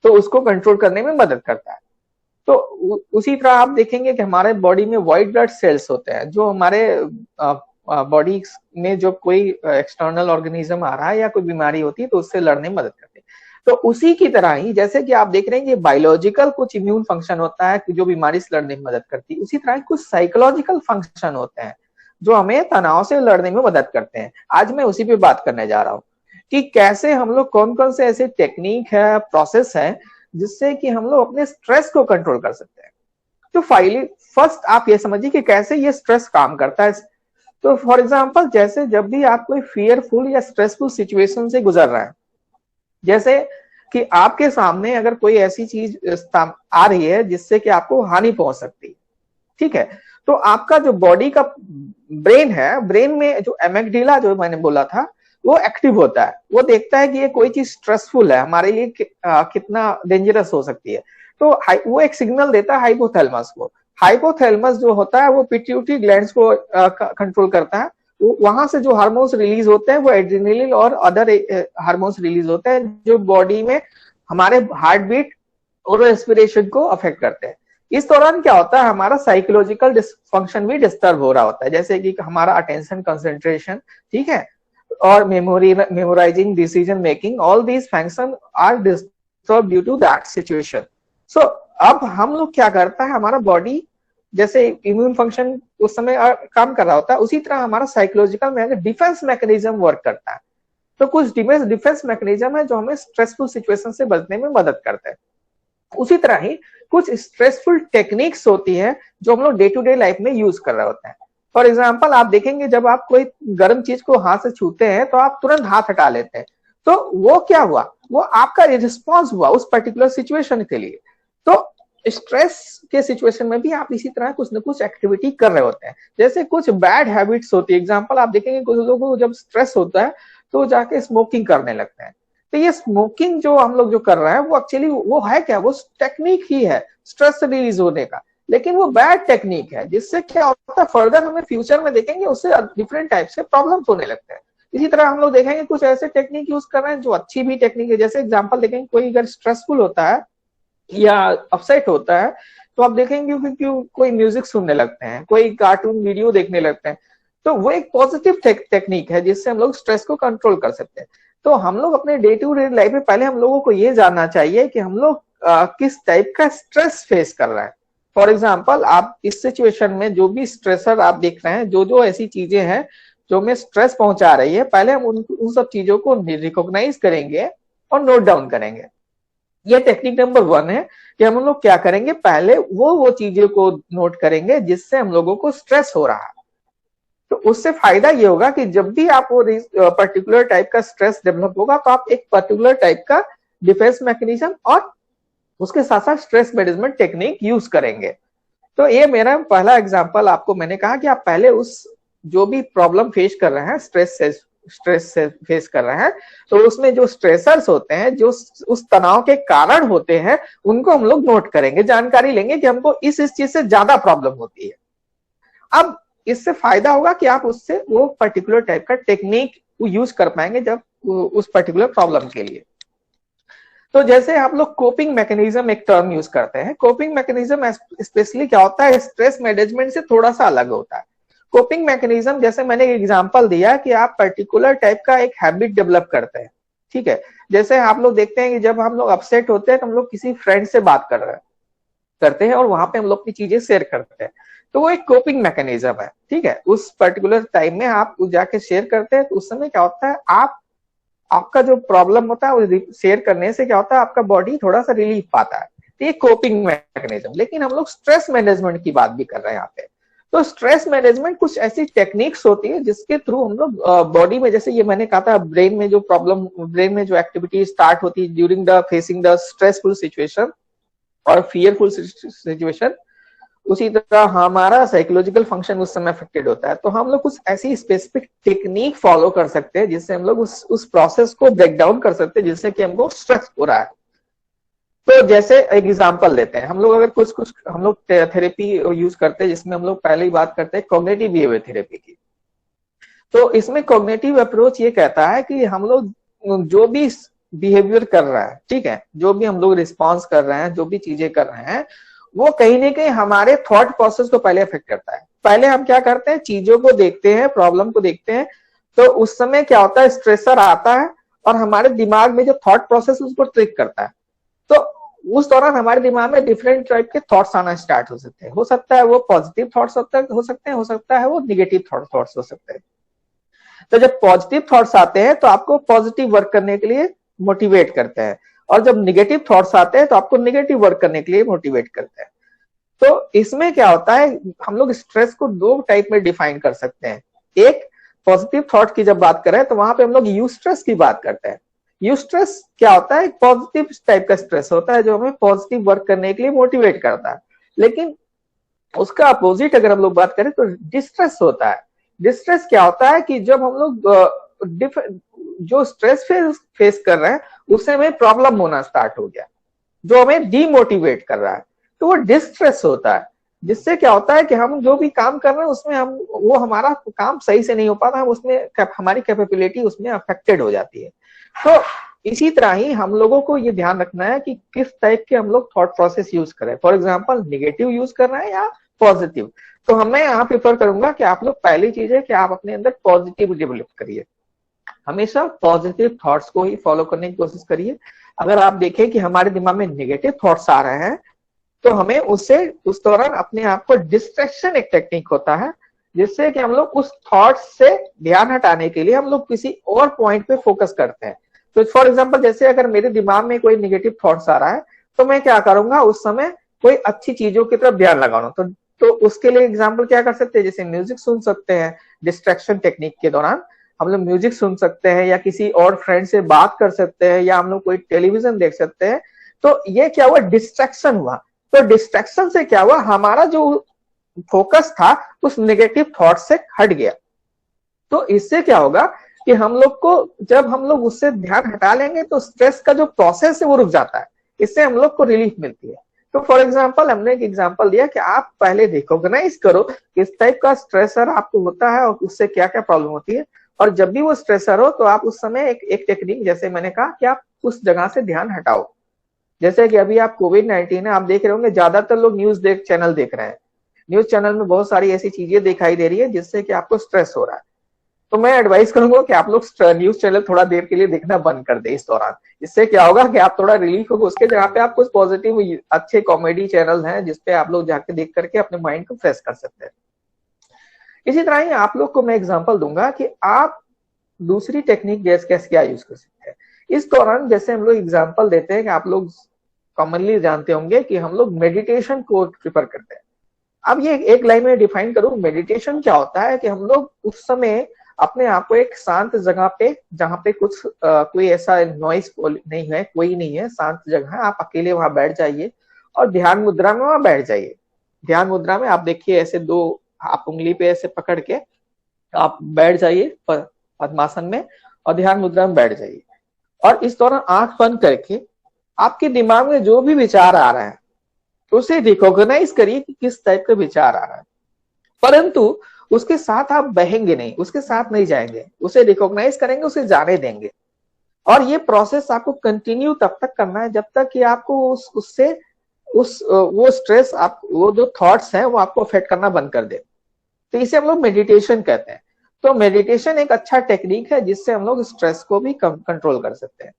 तो उसको कंट्रोल करने में मदद करता है। तो उसी तरह आप देखेंगे कि हमारे बॉडी में व्हाइट ब्लड सेल्स होते हैं, जो हमारे बॉडी में जो कोई एक्सटर्नल ऑर्गेनिज्म आ रहा है या कोई बीमारी होती है तो उससे लड़ने में मदद करते हैं। तो उसी की तरह ही जैसे कि आप देख रहे हैं कि बायोलॉजिकल कुछ इम्यून फंक्शन होता है जो बीमारी से लड़ने में मदद करती है, उसी तरह कुछ साइकोलॉजिकल फंक्शन होते हैं जो हमें तनाव से लड़ने में मदद करते हैं। आज मैं उसी पे बात करने जा रहा हूँ कि कैसे हम लोग कौन कौन से ऐसे टेक्निक है, प्रोसेस है जिससे कि हम लोग अपने स्ट्रेस को कंट्रोल कर सकते हैं। तो फाइनली फर्स्ट आप ये समझिए कि कैसे ये स्ट्रेस काम करता है। तो फॉर एग्जांपल जैसे जब भी आप कोई फियरफुल या स्ट्रेसफुल सिचुएशन से गुजर रहे हैं, जैसे कि आपके सामने अगर कोई ऐसी चीज आ रही है जिससे कि आपको हानि पहुंच सकती है, ठीक है, तो आपका जो बॉडी का ब्रेन है, ब्रेन में जो एमेग्डाला जो मैंने बोला था वो एक्टिव होता है, वो देखता है कि ये कोई चीज स्ट्रेसफुल है, हमारे लिए कितना डेंजरस हो सकती है। तो वो एक सिग्नल देता है हाइपोथैलेमस को। हाइपोथैलेमस जो होता है वो पिट्यूटरी ग्लैंड्स को कंट्रोल करता है। वहां से जो हार्मोन्स रिलीज होते हैं वो एड्रेनलिन और अदर हार्मोन्स रिलीज होते हैं जो बॉडी में हमारे हार्ट बीट और रेस्पिरेशन को अफेक्ट करते हैं। इस दौरान क्या होता है, हमारा साइकोलॉजिकल फंक्शन भी डिस्टर्ब हो रहा होता है, जैसे कि हमारा अटेंशन कंसंट्रेशन, ठीक है, और memorising, decision making, all these function are disturb due to that situation. So अब हम लोग क्या करता है, हमारा बॉडी जैसे इम्यून फंक्शन उस समय काम कर रहा होता है, उसी तरह हमारा साइकोलॉजिकल में डिफेंस मैकेनिज्म वर्क करता है। तो कुछ डिफेंस मैकेनिज्म है जो हमें स्ट्रेसफुल सिचुएशन से बचने में मदद करते हैं। उसी तरह ही कुछ स्ट्रेसफुल टेक्निक्स होती है जो हम लोग डे टू डे लाइफ में यूज कर रहे होते हैं। फॉर एग्जाम्पल आप देखेंगे जब आप कोई गर्म चीज को हाथ से छूते हैं तो आप तुरंत हाथ हटा लेते हैं, तो वो क्या हुआ, वो आपका रिस्पॉन्स हुआ उस पर्टिकुलर सिचुएशन के लिए। तो स्ट्रेस के सिचुएशन में भी आप इसी तरह कुछ न कुछ एक्टिविटी कर रहे होते हैं। जैसे कुछ बैड हैबिट्स होती है, एग्जांपल आप देखेंगे कुछ लोगों को जब स्ट्रेस होता है तो जाके स्मोकिंग करने लगते हैं। तो ये स्मोकिंग जो हम लोग जो कर रहे हैं वो एक्चुअली वो है क्या, वो टेक्निक ही है स्ट्रेस रिलीज होने का, लेकिन वो बैड टेक्निक है जिससे क्या होता है फर्दर हमें फ्यूचर में देखेंगे उससे डिफरेंट टाइप से प्रॉब्लम्स होने लगते हैं। इसी तरह हम लोग देखेंगे कुछ ऐसे टेक्निक यूज कर रहे हैं जो अच्छी भी टेक्निक है। जैसे एग्जांपल देखेंगे कोई अगर स्ट्रेसफुल होता है या अपसेट होता है तो आप देखेंगे कि कोई म्यूजिक सुनने लगते हैं, कोई कार्टून वीडियो देखने लगते हैं, तो वो एक पॉजिटिव टेक्निक है जिससे हम लोग स्ट्रेस को कंट्रोल कर सकते हैं। तो हम लोग अपने डे टू डे लाइफ में पहले हम लोगों को ये जानना चाहिए कि हम लोग किस टाइप का स्ट्रेस फेस कर रहे हैं। फॉर एग्जाम्पल आप इस सिचुएशन में जो भी स्ट्रेसर आप देख रहे हैं, जो जो ऐसी चीजें हैं जो हमें स्ट्रेस पहुंचा रही है, पहले हम उन सब चीजों को रिकॉग्नाइज करेंगे और नोट डाउन करेंगे। ये टेक्निक नंबर 1 है कि हम लोग क्या करेंगे, पहले वो चीजों को नोट करेंगे जिससे हम लोगों को स्ट्रेस हो रहा है। तो उससे फायदा ये होगा कि जब भी आप वो पर्टिकुलर टाइप का स्ट्रेस डेवलप होगा तो आप एक पर्टिकुलर टाइप का डिफेंस मैकेनिज्म और उसके साथ साथ स्ट्रेस मैनेजमेंट टेक्निक यूज करेंगे। तो ये मेरा पहला एग्जांपल आपको मैंने कहा कि आप पहले उस जो भी प्रॉब्लम फेस कर रहे हैं, स्ट्रेस से फेस कर रहे हैं, तो उसमें जो स्ट्रेसर्स होते हैं, जो उस तनाव के कारण होते हैं, उनको हम लोग नोट करेंगे, जानकारी लेंगे कि हमको इस चीज से ज्यादा प्रॉब्लम होती है। अब इससे फायदा होगा कि आप उससे वो पर्टिकुलर टाइप का टेक्निक यूज कर पाएंगे जब उस पर्टिकुलर प्रॉब्लम के लिए। तो जैसे आप लोग कोपिंग मैकेनिज्म एक टर्म यूज करते हैं, कोपिंग मैकेनिज्म स्पेशली क्या होता है, स्ट्रेस मैनेजमेंट से थोड़ा सा अलग होता है। कोपिंग मैकेनिज्म जैसे मैंने एक एग्जांपल दिया कि आप पर्टिकुलर टाइप का एक हैबिट डेवलप करते हैं, ठीक है। जैसे आप लोग देखते हैं कि जब हम लोग अपसेट होते हैं तो हम लोग किसी फ्रेंड से बात करते हैं और वहां पे हम लोग अपनी चीजें शेयर करते हैं, तो वो एक कोपिंग मैकेनिज्म है, ठीक है। उस पर्टिकुलर टाइम में आप जाके शेयर करते हैं तो उस समय क्या होता है, आपका जो प्रॉब्लम होता है वो शेयर करने से क्या होता है, आपका बॉडी थोड़ा सा रिलीफ पाता है। तो ये कोपिंग मैकेनिज्म। लेकिन हम लोग स्ट्रेस मैनेजमेंट की बात भी कर रहे हैं यहाँ पे। तो स्ट्रेस मैनेजमेंट कुछ ऐसी टेक्निक्स होती है जिसके थ्रू हम लोग बॉडी में, जैसे ये मैंने कहा था, ब्रेन में जो प्रॉब्लम, ब्रेन में जो एक्टिविटी स्टार्ट होती है during the facing the stressful situation और फियरफुल सिचुएशन, उसी तरह हमारा साइकोलॉजिकल फंक्शन उस समय अफेक्टेड होता है। तो हम लोग कुछ ऐसी स्पेसिफिक टेक्निक फॉलो कर सकते हैं जिससे हम लोग उस प्रोसेस को ब्रेक डाउन कर सकते हैं जिससे कि हमको स्ट्रेस हो रहा है। तो जैसे एक एग्जांपल लेते हैं, हम लोग अगर कुछ हम लोग थेरेपी यूज करते हैं जिसमें हम लोग पहले ही बात करते हैं कॉग्निटिव बिहेवियर थेरेपी की। तो इसमें कॉग्निटिव अप्रोच ये कहता है कि हम लोग जो भी बिहेवियर कर रहा है, ठीक है, जो भी हम लोग रिस्पॉन्स कर रहे हैं, जो भी चीजें कर रहे हैं, वो कहीं ना कहीं हमारे थॉट प्रोसेस को पहले अफेक्ट करता है। पहले हम क्या करते हैं, चीजों को देखते हैं, प्रॉब्लम को देखते हैं, तो उस समय क्या होता है, स्ट्रेसर आता है और हमारे दिमाग में जो थॉट प्रोसेस उसको ट्रिक करता है। तो उस दौरान हमारे दिमाग में डिफरेंट टाइप के थॉट्स आना स्टार्ट हो सकते हैं। हो सकता है वो पॉजिटिव थॉट्स हो सकता है वो निगेटिव थॉट्स हो सकते हैं। तो जब पॉजिटिव थॉट्स आते हैं तो आपको पॉजिटिव वर्क करने के लिए मोटिवेट करते हैं, और जब निगेटिव थॉट्स आते हैं तो आपको निगेटिव वर्क करने के लिए मोटिवेट करते हैं। तो इसमें क्या होता है, हम लोग स्ट्रेस को दो टाइप में डिफाइन कर सकते हैं। एक, पॉजिटिव थॉट की जब बात करें तो वहां पे हम लोग यूस्ट्रेस की बात करते हैं। यूस्ट्रेस क्या होता है, एक पॉजिटिव टाइप का स्ट्रेस होता है जो हमें पॉजिटिव वर्क करने के लिए मोटिवेट करता है। लेकिन उसका अपोजिट अगर हम लोग बात करें तो डिस्ट्रेस होता है। डिस्ट्रेस क्या होता है कि जब हम लोग जो स्ट्रेस फेस कर रहे हैं उससे हमें प्रॉब्लम होना स्टार्ट हो गया, जो हमें डीमोटिवेट कर रहा है, तो वो डिस्ट्रेस होता है। जिससे क्या होता है कि हम जो भी काम कर रहे हैं उसमें वो हमारा काम सही से नहीं हो पाता, हम उसमें हमारी कैपेबिलिटी उसमें अफेक्टेड हो जाती है। तो इसी तरह ही हम लोगों को ये ध्यान रखना है कि किस टाइप के हम लोग थॉट प्रोसेस यूज करें। फॉर एग्जाम्पल, निगेटिव यूज कर रहे हैं या पॉजिटिव, तो मैं यहाँ प्रेफर करूंगा कि आप लोग पहली चीज है कि आप अपने अंदर पॉजिटिव डेवलप करिए, हमेशा पॉजिटिव थॉट्स को ही फॉलो करने की कोशिश करिए। अगर आप देखें कि हमारे दिमाग में नेगेटिव थॉट्स आ रहे हैं तो हमें उससे उस दौरान अपने आप को डिस्ट्रैक्शन एक टेक्निक होता है, जिससे कि हम लोग उस थॉट से ध्यान हटाने के लिए हम लोग किसी और पॉइंट पे फोकस करते हैं। तो फॉर एग्जांपल, जैसे अगर मेरे दिमाग में कोई नेगेटिव थॉट्स आ रहा है तो मैं क्या करूंगा, उस समय कोई अच्छी चीजों की तरफ ध्यान लगाऊंगा। तो उसके लिए एग्जाम्पल क्या कर सकते हैं, जैसे म्यूजिक सुन सकते हैं। डिस्ट्रैक्शन टेक्निक के दौरान हम लोग म्यूजिक सुन सकते हैं, या किसी और फ्रेंड से बात कर सकते हैं, या हम लोग कोई टेलीविजन देख सकते हैं। तो ये क्या हुआ, डिस्ट्रैक्शन हुआ। तो डिस्ट्रैक्शन से क्या हुआ, हमारा जो फोकस था उस नेगेटिव थॉट से हट गया। तो इससे क्या होगा कि हम लोग को, जब हम लोग उससे ध्यान हटा लेंगे तो स्ट्रेस का जो प्रोसेस है वो रुक जाता है, इससे हम लोग को रिलीफ मिलती है। तो फॉर एग्जाम्पल, हमने एक एग्जाम्पल दिया कि आप पहले रिकॉग्नाइज करो किस टाइप का स्ट्रेसर आपको होता है और उससे क्या क्या प्रॉब्लम होती है, और जब भी वो स्ट्रेसर हो तो आप उस समय एक टेक्निक, जैसे मैंने कहा कि आप उस जगह से ध्यान हटाओ। जैसे कि अभी आप कोविड-19 है, आप देख रहे होंगे ज्यादातर लोग न्यूज चैनल देख रहे हैं। न्यूज चैनल में बहुत सारी ऐसी चीजें दिखाई दे रही है जिससे कि आपको स्ट्रेस हो रहा है। तो मैं एडवाइस करूंगा कि आप लोग न्यूज चैनल थोड़ा देर के लिए देखना बंद कर दे इस दौरान। इससे क्या होगा कि आप थोड़ा रिलीफ होगा, उसके जगह पे आप कुछ पॉजिटिव अच्छे कॉमेडी चैनल हैं जिसपे आप लोग जाके देख करके अपने माइंड को फ्रेश कर सकते हैं। इसी तरह ही आप लोग को मैं एग्जांपल दूंगा कि आप दूसरी टेक्निक कैसे क्या यूज कर सकते हैं इस दौरान। जैसे हम लोग एग्जांपल देते हैं कि आप लोग कॉमनली जानते होंगे कि हम लोग मेडिटेशन को प्रिफर करते हैं। अब ये एक लाइन में डिफाइन करूं, मेडिटेशन क्या होता है कि हम लोग उस समय अपने आप को एक शांत जगह पे, जहां पे कोई ऐसा नॉइस नहीं है, कोई नहीं है, शांत जगह है, आप अकेले वहां बैठ जाइए और ध्यान मुद्रा में वहां बैठ जाइए। ध्यान मुद्रा में आप देखिए, ऐसे दो आप उंगली पे ऐसे पकड़ के आप बैठ जाइए पद्मासन में, और ध्यान मुद्रा में बैठ जाइए। और इस दौरान आंख बंद करके आपके दिमाग में जो भी विचार आ रहा है उसे रिकॉग्नाइज करिए कि किस टाइप का विचार आ रहा है, परंतु उसके साथ आप बहेंगे नहीं, उसके साथ नहीं जाएंगे, उसे रिकॉग्नाइज करेंगे, उसे जाने देंगे। और ये प्रोसेस आपको कंटिन्यू तब तक करना है जब तक कि आपको उससे वो स्ट्रेस, आप वो जो थॉट्स हैं वो आपको अफेक्ट करना बंद कर दे। तो इसे हम लोग मेडिटेशन कहते हैं। तो मेडिटेशन एक अच्छा टेक्निक है जिससे हम लोग स्ट्रेस को भी कंट्रोल कर सकते हैं।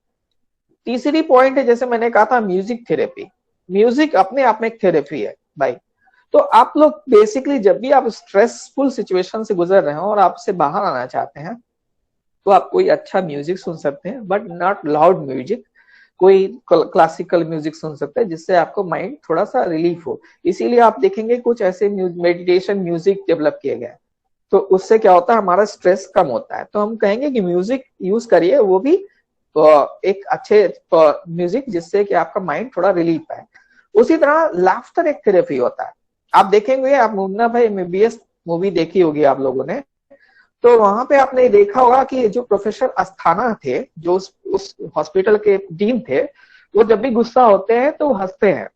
तीसरी पॉइंट है, जैसे मैंने कहा था, म्यूजिक थेरेपी। म्यूजिक अपने आप में एक थेरेपी है भाई। तो आप लोग बेसिकली जब भी आप स्ट्रेसफुल सिचुएशन से गुजर रहे हो और आप से बाहर आना चाहते हैं तो आप कोई अच्छा म्यूजिक सुन सकते हैं, बट नॉट लाउड म्यूजिक। कोई क्लासिकल म्यूजिक सुन सकते हैं जिससे आपको माइंड थोड़ा सा रिलीफ हो। इसीलिए आप देखेंगे कुछ ऐसे मेडिटेशन म्यूजिक डेवलप किए गए, तो उससे क्या होता है, हमारा स्ट्रेस कम होता है। तो हम कहेंगे कि म्यूजिक यूज करिए, वो भी एक अच्छे म्यूजिक, जिससे कि आपका माइंड थोड़ा रिलीफ पाए। उसी तरह लाफ्टर एक थेरेपी होता है। आप देखेंगे, आप मुन्ना भाई MBBS मूवी देखी होगी आप लोगों ने, तो वहां पे आपने देखा होगा कि जो प्रोफेसर अस्थाना थे, जो उस हॉस्पिटल के डीन थे, वो जब भी गुस्सा होते हैं तो हंसते हैं।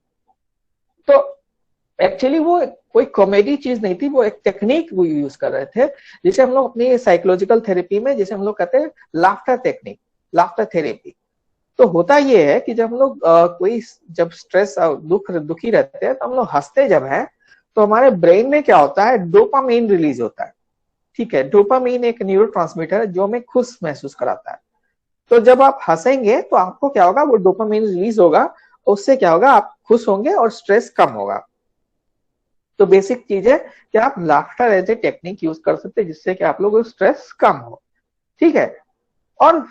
तो एक्चुअली वो कोई कॉमेडी चीज नहीं थी, वो एक टेक्निक वो यूज कर रहे थे, जिसे हम लोग अपनी साइकोलॉजिकल थेरेपी में, जिसे हम लोग कहते हैं लाफ्टर टेक्निक, लाफ्टर थेरेपी। तो होता ये है कि जब हम लोग कोई जब स्ट्रेस दुखी रहते हैं तो हम लोग हंसते जब हैं तो हमारे ब्रेन में क्या होता है, डोपामीन रिलीज होता है। ठीक है, डोपामीन एक न्यूरोट्रांसमीटर है जो हमें खुश महसूस कराता है। तो जब आप हंसेंगे तो आपको क्या होगा, वो डोपामीन रिलीज होगा, उससे क्या होगा, आप खुश होंगे और स्ट्रेस कम होगा। तो बेसिक चीज है कि आप laughter as a technique use कर सकते हैं जिससे कि आप लोग स्ट्रेस कम हो। ठीक है। और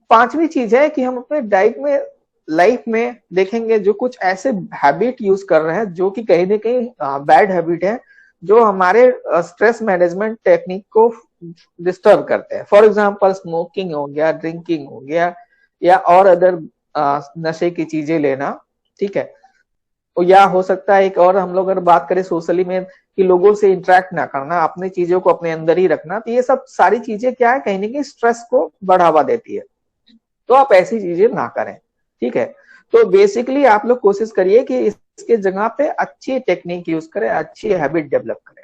पांचवी चीज है कि हम अपने डाइट में, लाइफ में देखेंगे जो कुछ ऐसे हैबिट यूज कर रहे हैं जो कि कहीं ना कहीं बैड हैबिट है, जो हमारे स्ट्रेस मैनेजमेंट टेक्निक को डिस्टर्ब करते हैं। फॉर एग्जांपल स्मोकिंग हो गया, ड्रिंकिंग हो गया, या और अदर नशे की चीजें लेना। ठीक है। या हो सकता है एक और, हम लोग अगर बात करें सोशली में, कि लोगों से इंटरेक्ट ना करना, अपनी चीजों को अपने अंदर ही रखना, तो ये सब सारी चीजें क्या है, कहीं ना कहीं स्ट्रेस को बढ़ावा देती है। तो आप ऐसी चीजें ना करें। ठीक है। तो बेसिकली आप लोग कोशिश करिए कि इसके जगह पे अच्छी टेक्निक यूज करें, अच्छी हैबिट डेवलप करें।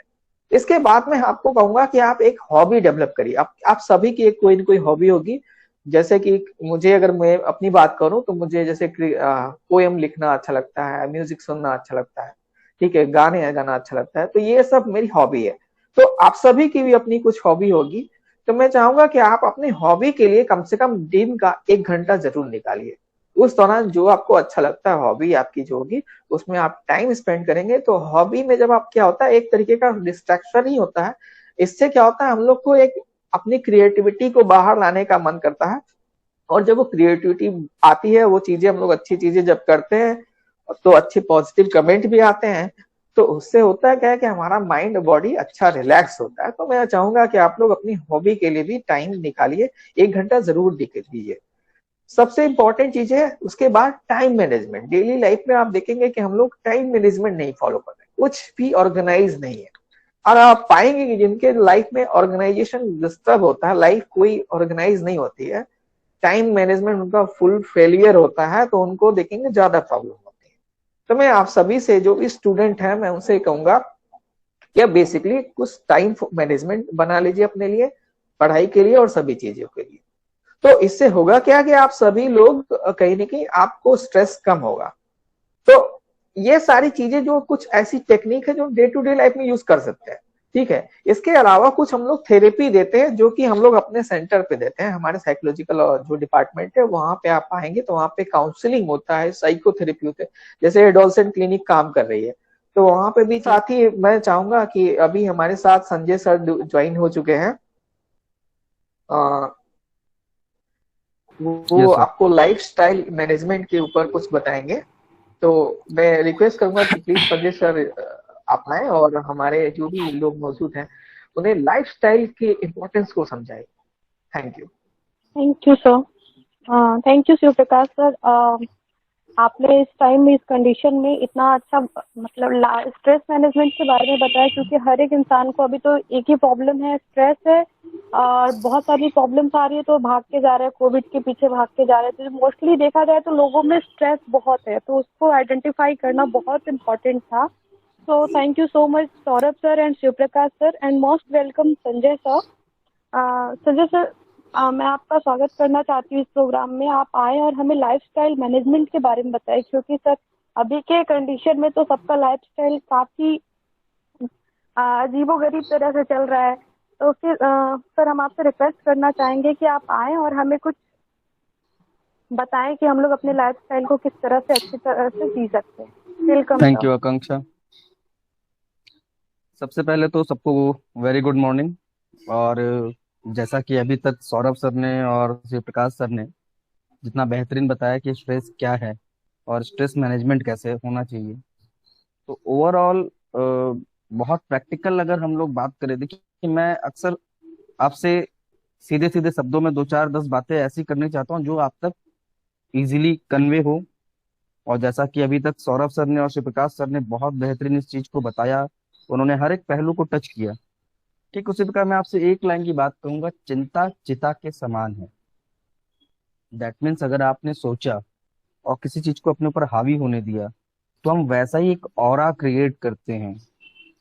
इसके बाद में आपको कहूंगा कि आप एक हॉबी डेवलप करिए। आप सभी की एक कोई ना कोई हॉबी होगी। जैसे कि मुझे, अगर मैं अपनी बात करूं तो मुझे जैसे पोएम लिखना अच्छा लगता है, म्यूजिक सुनना अच्छा लगता है। ठीक है, गाने गाना अच्छा लगता है। तो ये सब मेरी हॉबी है। तो आप सभी की भी अपनी कुछ हॉबी होगी। तो मैं चाहूंगा कि आप अपनी हॉबी के लिए कम से कम दिन का 1 घंटा जरूर निकालिए। उस दौरान जो आपको अच्छा लगता है, हॉबी आपकी जो होगी, उसमें आप टाइम स्पेंड करेंगे। तो हॉबी में जब आप, क्या होता है, एक तरीके का डिस्ट्रैक्शन ही होता है। इससे क्या होता है, हम लोग को एक अपनी क्रिएटिविटी को बाहर लाने का मन करता है। और जब वो क्रिएटिविटी आती है, वो चीजें हम लोग अच्छी चीजें जब करते हैं तो अच्छे पॉजिटिव कमेंट भी आते हैं। तो उससे होता है क्या है कि हमारा माइंड बॉडी अच्छा रिलैक्स होता है। तो मैं चाहूंगा कि आप लोग अपनी हॉबी के लिए भी टाइम निकालिए, 1 घंटा जरूर दीजिए। सबसे इंपॉर्टेंट चीज है उसके बाद टाइम मैनेजमेंट। डेली लाइफ में आप देखेंगे कि हम लोग टाइम मैनेजमेंट नहीं फॉलो कर रहे, कुछ भी ऑर्गेनाइज नहीं है। और आप पाएंगे कि जिनके लाइफ में ऑर्गेनाइजेशन डिस्टर्ब होता है, लाइफ कोई ऑर्गेनाइज नहीं होती है, टाइम मैनेजमेंट उनका फुल फेलियर होता है, तो उनको देखेंगे ज्यादा प्रॉब्लम होती है। तो मैं आप सभी से, जो भी स्टूडेंट है, मैं उनसे कहूंगा कि बेसिकली कुछ टाइम मैनेजमेंट बना लीजिए अपने लिए, पढ़ाई के लिए और सभी चीजों के लिए। तो इससे होगा क्या कि आप सभी लोग कहीं ना कहीं आपको स्ट्रेस कम होगा। तो ये सारी चीजें जो कुछ ऐसी टेक्निक है जो डे टू डे लाइफ में यूज कर सकते हैं। ठीक है। इसके अलावा कुछ हम लोग थेरेपी देते हैं जो कि हम लोग अपने सेंटर पे देते हैं। हमारे साइकोलॉजिकल जो डिपार्टमेंट है वहां पे आप आएंगे तो वहां पे काउंसलिंग होता है, साइकोथेरेपी होते हैं। जैसे एडोलसेंट क्लिनिक काम कर रही है, तो वहां पे भी। साथ ही मैं चाहूंगा कि अभी हमारे साथ संजय सर ज्वाइन हो चुके हैं। वो यस सर। आपको लाइफस्टाइल मैनेजमेंट के ऊपर कुछ बताएंगे। तो मैं रिक्वेस्ट करूंगा कि प्लीज संजय सर आप आए और हमारे जो भी लोग मौजूद हैं उन्हें लाइफस्टाइल के इम्पोर्टेंस को समझाएं। Thank you. Thank you sir. Thank you Shiv Prakash sir. आपने इस टाइम में, इस कंडीशन में इतना अच्छा, मतलब स्ट्रेस मैनेजमेंट के बारे में बताया, क्योंकि हर एक इंसान को अभी तो एक ही प्रॉब्लम है, स्ट्रेस है। और बहुत सारी प्रॉब्लम्स आ रही है तो भाग के जा रहे हैं, कोविड के पीछे भाग के जा रहे हैं। तो मोस्टली देखा जाए तो लोगों में स्ट्रेस बहुत है, तो उसको आइडेंटिफाई करना बहुत इम्पोर्टेंट था। So thank you so much Saurabh sir and Shiv Prakash sir, and most welcome Sanjay sir. Sanjay sir, मैं आपका स्वागत करना चाहती हूँ इस प्रोग्राम में। आप आए और हमें लाइफस्टाइल मैनेजमेंट के बारे में बताएं, क्योंकि सर अभी के कंडीशन में तो सबका लाइफस्टाइल काफी अजीबोगरीब तरह से चल रहा है। तो फिर सर, हम आपसे रिक्वेस्ट करना चाहेंगे कि आप आए और हमें कुछ बताएं कि हम लोग अपने लाइफस्टाइल को किस तरह से अच्छी तरह से जी सकते हैं। Welcome thank sir. यू आकांक्षा। सबसे पहले तो सबको वेरी गुड मॉर्निंग। और जैसा कि अभी तक सौरभ सर ने और शिव प्रकाश सर ने जितना बेहतरीन बताया कि स्ट्रेस क्या है और स्ट्रेस मैनेजमेंट कैसे होना चाहिए, तो ओवरऑल बहुत प्रैक्टिकल अगर हम लोग बात करें, देखिए कि मैं अक्सर आपसे सीधे सीधे शब्दों में 2 4 10 बातें ऐसी करनी चाहता हूँ जो आप तक इजीली कन्वे हो। और जैसा कि अभी तक सौरभ सर ने और शिवप्रकाश सर ने बहुत बेहतरीन इस चीज को बताया, उन्होंने हर एक पहलू को टच किया। ठीक उसी प्रकार मैं आपसे एक लाइन की बात कहूंगा, चिंता चिता के समान है। दैट मीन्स अगर आपने सोचा और किसी चीज को अपने ऊपर हावी होने दिया, तो हम वैसा ही एक ऑरा क्रिएट करते हैं,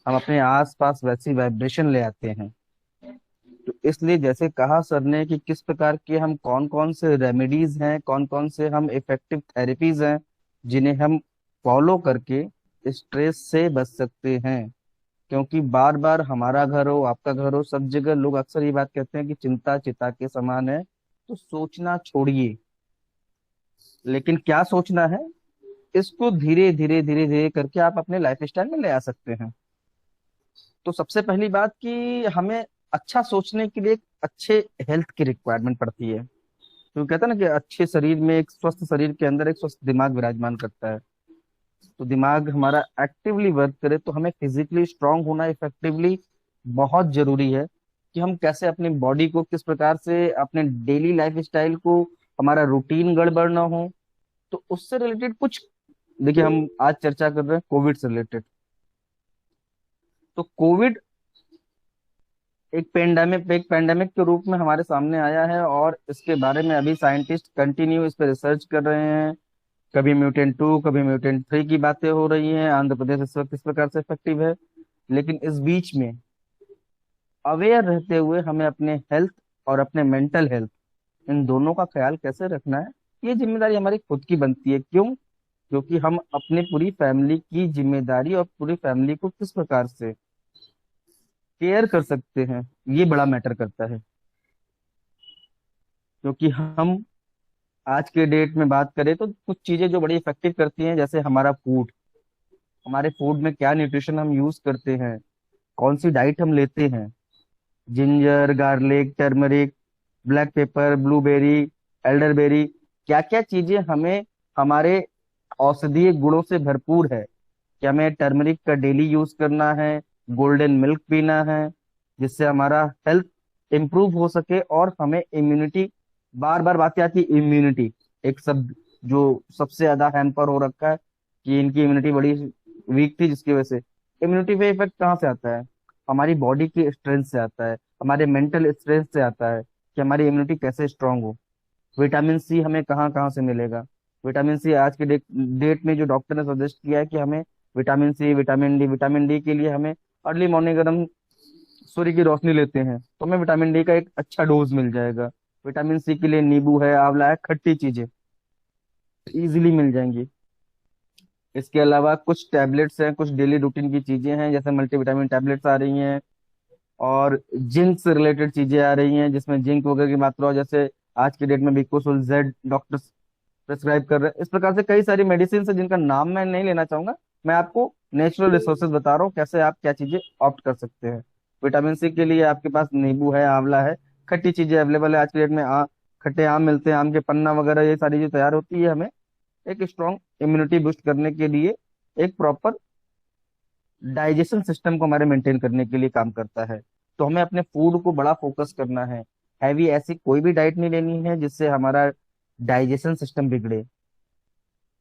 हम अपने आसपास वैसी वाइब्रेशन ले आते हैं। तो इसलिए जैसे कहा सर ने कि किस प्रकार के हम कौन कौन से रेमेडीज हैं, कौन कौन से हम इफेक्टिव थेरेपीज हैं जिन्हें हम फॉलो करके स्ट्रेस से बच सकते हैं। क्योंकि बार बार हमारा घर हो, आपका घर हो, सब जगह लोग अक्सर ये बात कहते हैं कि चिंता चिता के समान है। तो सोचना छोड़िए, लेकिन क्या सोचना है, इसको धीरे धीरे धीरे धीरे करके आप अपने लाइफ स्टाइल में ले आ सकते हैं। तो सबसे पहली बात कि हमें अच्छा सोचने के लिए एक अच्छे हेल्थ की रिक्वायरमेंट पड़ती है। तो कहते हैं ना कि अच्छे शरीर में, एक स्वस्थ शरीर के अंदर एक स्वस्थ दिमाग विराजमान करता है। तो दिमाग हमारा एक्टिवली वर्क करे तो हमें फिजिकली स्ट्रांग होना इफेक्टिवली बहुत जरूरी है। कि हम कैसे अपनी बॉडी को, किस प्रकार से अपने डेली लाइफ स्टाइल को, हमारा रूटीन गड़बड़ ना हो। तो उससे रिलेटेड कुछ, देखिए हम आज चर्चा कर रहे हैं कोविड से रिलेटेड। तो कोविड एक पेंडेमिक के रूप में हमारे सामने आया है, और इसके बारे में अभी साइंटिस्ट कंटिन्यू इस पे रिसर्च कर रहे हैं। कभी म्यूटेंट 2, कभी म्यूटेंट 3 की बातें हो रही हैं। आंध्र प्रदेश इस वक्त किस प्रकार से इफेक्टिव है। लेकिन इस बीच में अवेयर रहते हुए हमें अपने हेल्थ और अपने मेंटल हेल्थ, इन दोनों का ख्याल कैसे रखना है, ये जिम्मेदारी हमारी खुद की बनती है। क्यों? क्योंकि हम अपनी पूरी फैमिली की जिम्मेदारी और पूरी फैमिली को किस प्रकार से केयर कर सकते हैं, ये बड़ा मैटर करता है। क्योंकि हम आज के डेट में बात करें तो कुछ चीजें जो बड़ी इफेक्टिव करती हैं, जैसे हमारा फूड, हमारे फूड में क्या न्यूट्रिशन हम यूज करते हैं, कौन सी डाइट हम लेते हैं, ginger, garlic, turmeric, black pepper, blueberry, elderberry, क्या क्या चीजें हमें हमारे औषधीय गुणों से भरपूर है। कि हमें टर्मरिक का डेली यूज करना है, गोल्डन मिल्क पीना है, जिससे हमारा हेल्थ इंप्रूव हो सके और हमें इम्यूनिटी, बार बार बात आती है इम्यूनिटी, एक सब जो सबसे ज्यादा हैम्पर हो रखा है कि इनकी इम्यूनिटी बड़ी वीक थी, जिसकी वजह से इम्यूनिटी पे इफेक्ट कहाँ से आता है, हमारी बॉडी की स्ट्रेंथ से आता है, हमारे मेंटल स्ट्रेंथ से आता है कि हमारी इम्यूनिटी कैसे स्ट्रांग हो। विटामिन सी हमें कहाँ कहाँ से मिलेगा। विटामिन सी आज के डेट में जो डॉक्टर ने सजेस्ट किया है कि हमें विटामिन सी, विटामिन डी के लिए हमें अर्ली मॉर्निंग अगर हम सूर्य की रोशनी लेते हैं तो हमें विटामिन डी का एक अच्छा डोज मिल जाएगा। विटामिन सी के लिए नींबू है, आंवला है, खट्टी चीजें इजीली मिल जाएंगी। इसके अलावा कुछ टैबलेट्स हैं, कुछ डेली रूटीन की चीजें हैं, जैसे मल्टीविटामिन टैबलेट्स आ रही हैं, और जिंक से रिलेटेड चीजें आ रही हैं जिसमें जिंक वगैरह की मात्रा हो, जैसे आज की डेट में बिकोसुल जेड डॉक्टर प्रेस्क्राइब कर रहे हैं। इस प्रकार से कई सारी मेडिसिन है जिनका नाम मैं नहीं लेना चाहूंगा। मैं आपको नेचुरल रिसोर्सेज बता रहा हूँ कैसे आप क्या चीजें ऑप्ट कर सकते हैं। विटामिन सी के लिए आपके पास नींबू है, आंवला है, खट्टी चीजें अवेलेबल है। आज की डेट में खट्टे आम मिलते हैं, आम के पन्ना वगैरह, ये सारी जो तैयार होती है हमें एक स्ट्रॉन्ग इम्यूनिटी बूस्ट करने के लिए, एक प्रॉपर डाइजेशन सिस्टम को हमारे मेंटेन करने के लिए काम करता है। तो हमें अपने फूड को बड़ा फोकस करना है। हैवी ऐसी कोई भी डाइट नहीं लेनी है जिससे हमारा डाइजेशन सिस्टम बिगड़े।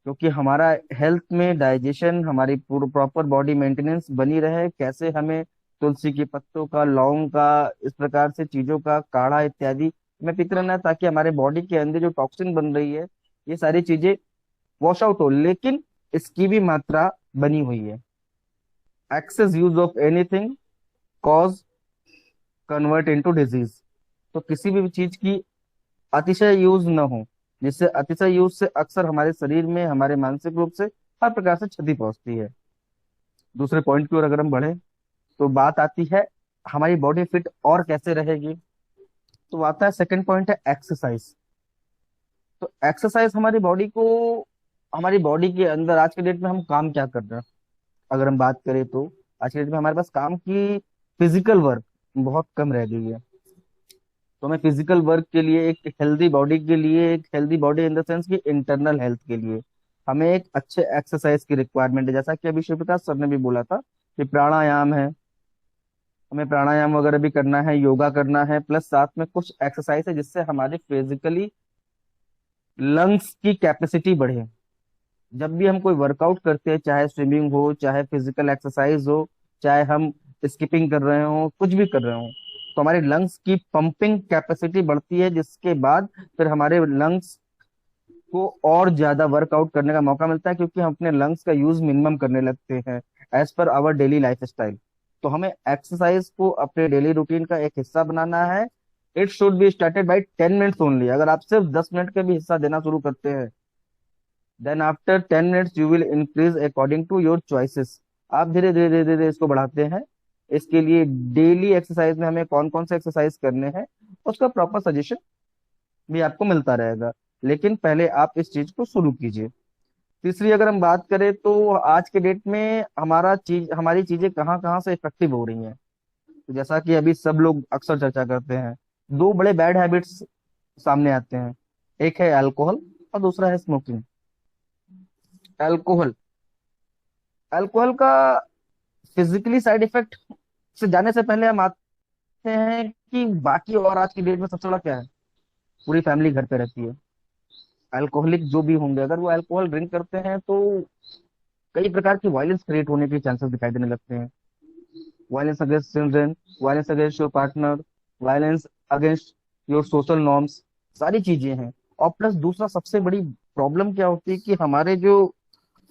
क्योंकि हमारा हेल्थ में डाइजेशन, हमारी प्रॉपर बॉडी मेंटेनेंस बनी रहे, कैसे हमें तुलसी के पत्तों का, लौंग का, इस प्रकार से चीजों का काढ़ा इत्यादि हमें पीते रहना है, ताकि हमारे बॉडी के अंदर जो टॉक्सिन बन रही है ये सारी चीजें वॉश आउट हो। लेकिन इसकी भी मात्रा बनी हुई है। Excess use of anything cause convert into disease. तो किसी भी चीज की अतिशय यूज न हो, जिससे अतिशय यूज से अक्सर हमारे शरीर में, हमारे मानसिक रूप से हर प्रकार से क्षति पहुंचती है। दूसरे पॉइंट की ओर अगर हम बढ़े तो बात आती है हमारी बॉडी फिट और कैसे रहेगी। तो आता है सेकंड पॉइंट है एक्सरसाइज। तो एक्सरसाइज हमारी बॉडी को, हमारी बॉडी के अंदर आज के डेट में हम काम क्या कर रहे हैं अगर हम बात करें तो आज के डेट में हमारे पास काम की फिजिकल वर्क बहुत कम रह गई है। तो हमें फिजिकल वर्क के लिए, एक हेल्दी बॉडी के लिए, एक healthy body in the sense की इंटरनल हेल्थ के लिए हमें एक अच्छे एक्सरसाइज की रिक्वायरमेंट है। जैसा कि अभी शिवप्रकाश सर ने भी बोला था कि प्राणायाम है, हमें प्राणायाम वगैरह भी करना है, योगा करना है, प्लस साथ में कुछ एक्सरसाइज है जिससे हमारे फिजिकली लंग्स की कैपेसिटी बढ़े। जब भी हम कोई वर्कआउट करते हैं, चाहे स्विमिंग हो, चाहे फिजिकल एक्सरसाइज हो, चाहे हम स्किपिंग कर रहे हो, कुछ भी कर रहे हो, तो हमारे लंग्स की पंपिंग कैपेसिटी बढ़ती है, जिसके बाद फिर हमारे लंग्स को और ज्यादा वर्कआउट करने का मौका मिलता है, क्योंकि हम अपने लंग्स का यूज मिनिमम करने लगते हैं as per hour daily life style. तो हमें एक्सरसाइज को अपने डेली रूटीन का एक हिस्सा बनाना है। It should be started by 10 minutes only. अगर आप सिर्फ 10 मिनट का भी हिस्सा देना शुरू करते हैं, then after 10 minutes you will increase according to your choices. आप धीरे धीरे धीरे धीरे इसको बढ़ाते हैं। इसके लिए डेली एक्सरसाइज में हमें कौन कौन से एक्सरसाइज करने हैं उसका प्रॉपर सजेशन भी आपको मिलता रहेगा, लेकिन पहले आप इस चीज को शुरू कीजिए। तीसरी अगर हम बात करें तो आज के डेट में हमारी चीजें कहाँ कहाँ से इफेक्टिव हो रही हैं। तो जैसा कि अभी सब लोग अक्सर चर्चा करते हैं, दो बड़े बैड हैबिट्स सामने आते हैं। एक है अल्कोहल और दूसरा है स्मोकिंग। अल्कोहल अल्कोहल का फिजिकली साइड इफेक्ट से जाने से पहले हम आते हैं कि बाकी और आज की डेट में सबसे बड़ा क्या है। पूरी फैमिली घर पे रहती है। अल्कोहलिक जो भी होंगे, अगर वो अल्कोहल ड्रिंक करते हैं तो कई प्रकार की वायलेंस क्रिएट होने के चांसेस दिखाई देने लगते हैं। Violence against children, violence against your partner, violence against your social norms, सारी चीजें हैं। और प्लस दूसरा सबसे बड़ी प्रॉब्लम क्या होती है कि हमारे जो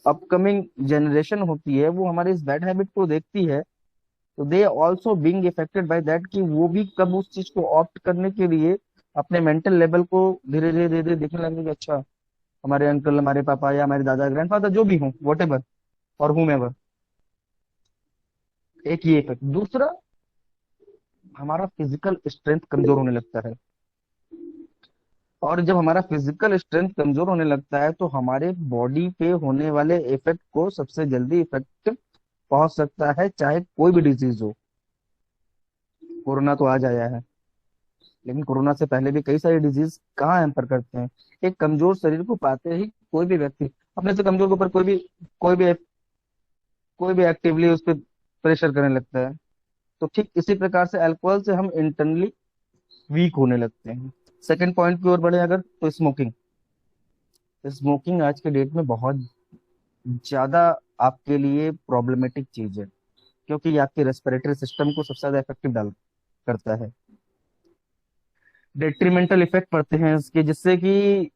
अपकमिंग जनरेशन होती है वो हमारे इस बैड हैबिट को देखती है, तो they also being affected by that, कि वो भी कब उस चीज को ऑप्ट करने के लिए अपने मेंटल लेवल को धीरे धीरे धीरे धीरे देखने लगेंगे कि अच्छा, हमारे अंकल, हमारे पापा या हमारे दादा, ग्रैंडफादर जो भी हो, वट एवर और हुम एवर। एक ये इफेक्ट। दूसरा, हमारा फिजिकल स्ट्रेंथ कमजोर होने लगता है। और जब हमारा फिजिकल स्ट्रेंथ कमजोर होने लगता है तो हमारे बॉडी पे होने वाले इफेक्ट को सबसे जल्दी इफेक्ट पहुंच सकता है, चाहे कोई भी डिजीज हो। कोरोना तो आज आया है, लेकिन कोरोना से पहले भी कई सारे डिजीज कहाँ हैम्पर करते हैं। एक कमजोर शरीर को पाते ही कोई भी व्यक्ति अपने से कमजोर के ऊपर कोई भी एक्टिवली उस पर प्रेशर करने लगता है। तो ठीक इसी प्रकार से अल्कोहल से हम इंटरनली वीक होने लगते हैं। सेकंड पॉइंट की ओर बढ़े अगर, तो स्मोकिंग। स्मोकिंग आज के डेट में बहुत ज्यादा आपके लिए प्रॉब्लमेटिक चीज है, क्योंकि ये आपके रेस्पिरेटरी सिस्टम को सबसे ज्यादा इफेक्टिव डाल करता है। डेट्रीमेंटल इफेक्ट पड़ते हैं इसके, जिससे कि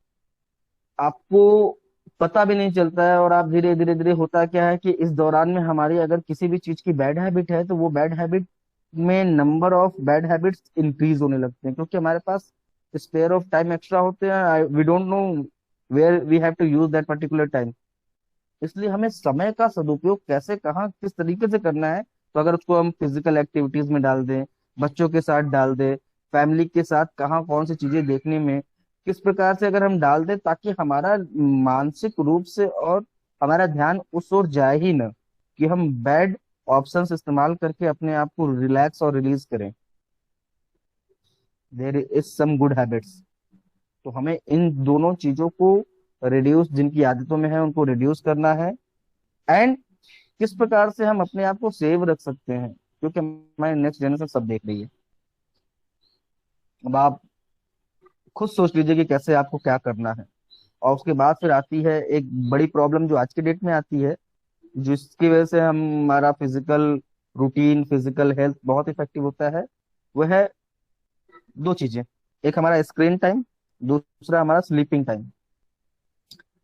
आपको पता भी नहीं चलता है। और आप धीरे धीरे धीरे, होता क्या है कि इस दौरान में हमारी अगर किसी भी चीज की बैड हैबिट है तो वो बैड हैबिट में number of bad habits increase होने लगते हैं, क्योंकि हमारे पास स्पेयर ऑफ टाइम एक्स्ट्रा होते हैं। We don't know where we have to use that particular time. इसलिए हमें समय का सदुपयोग कैसे, कहाँ, किस तरीके से करना है, तो अगर उसको हम फिजिकल एक्टिविटीज में डाल दें, बच्चों के साथ डाल दें, फैमिली के साथ कहाँ कौन सी चीजें देखने में, किस प्रकार से अगर हम डाल दें ताकि हमारा मानसिक रूप से और हमारा ध्यान उस ओर जाए ही ना, कि हम बैड ऑप्शंस इस्तेमाल करके अपने आप को रिलैक्स और रिलीज करें। There is some good habits. तो हमें इन दोनों चीजों को रिड्यूस, जिनकी आदतों में है उनको रिड्यूस करना है। एंड किस प्रकार से हम अपने आप को सेव रख सकते हैं, क्योंकि हमारे नेक्स्ट जनरेशन सब देख रही है। अब आप खुद सोच लीजिए कि कैसे आपको क्या करना है। और उसके बाद फिर आती है एक बड़ी प्रॉब्लम जो आज के डेट में आती है, जिसकी वजह से हमारा फिजिकल रूटीन, फिजिकल हेल्थ बहुत इफेक्टिव होता है। वह है दो चीजें। एक हमारा स्क्रीन टाइम, दूसरा हमारा स्लीपिंग टाइम।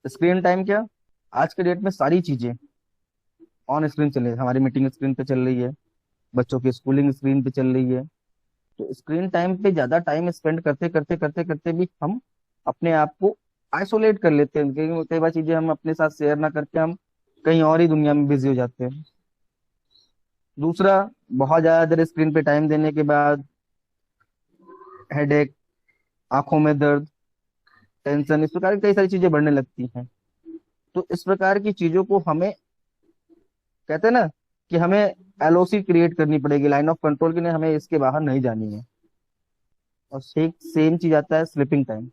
स्क्रीन टाइम क्या, आज के डेट में सारी चीजें ऑन स्क्रीन चल रही है। हमारी मीटिंग स्क्रीन पे चल रही है, बच्चों की स्कूलिंग स्क्रीन पे चल रही है। तो स्क्रीन टाइम पे ज्यादा टाइम स्पेंड करते करते करते करते भी हम अपने आप को आइसोलेट कर लेते हैं। कई बार चीजें हम अपने साथ शेयर ना करके हम कहीं और ही दुनिया में बिजी हो जाते हैं। दूसरा, बहुत ज्यादा देर स्क्रीन पे टाइम देने के बाद हेडेक, आंखों में दर्द, टेंशन, इस प्रकार की कई सारी चीजें बढ़ने लगती हैं। तो इस प्रकार की चीजों को हमें, कहते हैं ना, कि हमें एलओसी क्रिएट करनी पड़ेगी, लाइन ऑफ कंट्रोल, की नहीं, हमें इसके बाहर नहीं जानी है। और सेम चीज आता है sleeping time.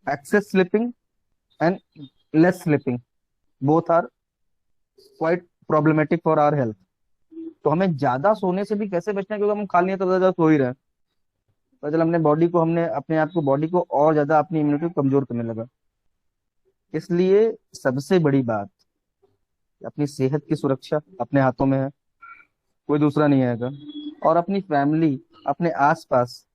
Excess sleeping and less sleeping both are quite problematic for our health. तो हमें ज्यादा सोने से भी कैसे बचना है, क्योंकि हम खा लिए तो ज्यादा सो ही रहे हैं, तो चल हमने अपने आप को, बॉडी को और ज्यादा अपनी इम्यूनिटी को कमजोर करने लगा। इसलिए सबसे बड़ी बात, अपनी सेहत की सुरक्षा अपने हाथों में है, कोई दूसरा नहीं आएगा। और अपनी फैमिली, अपने आसपास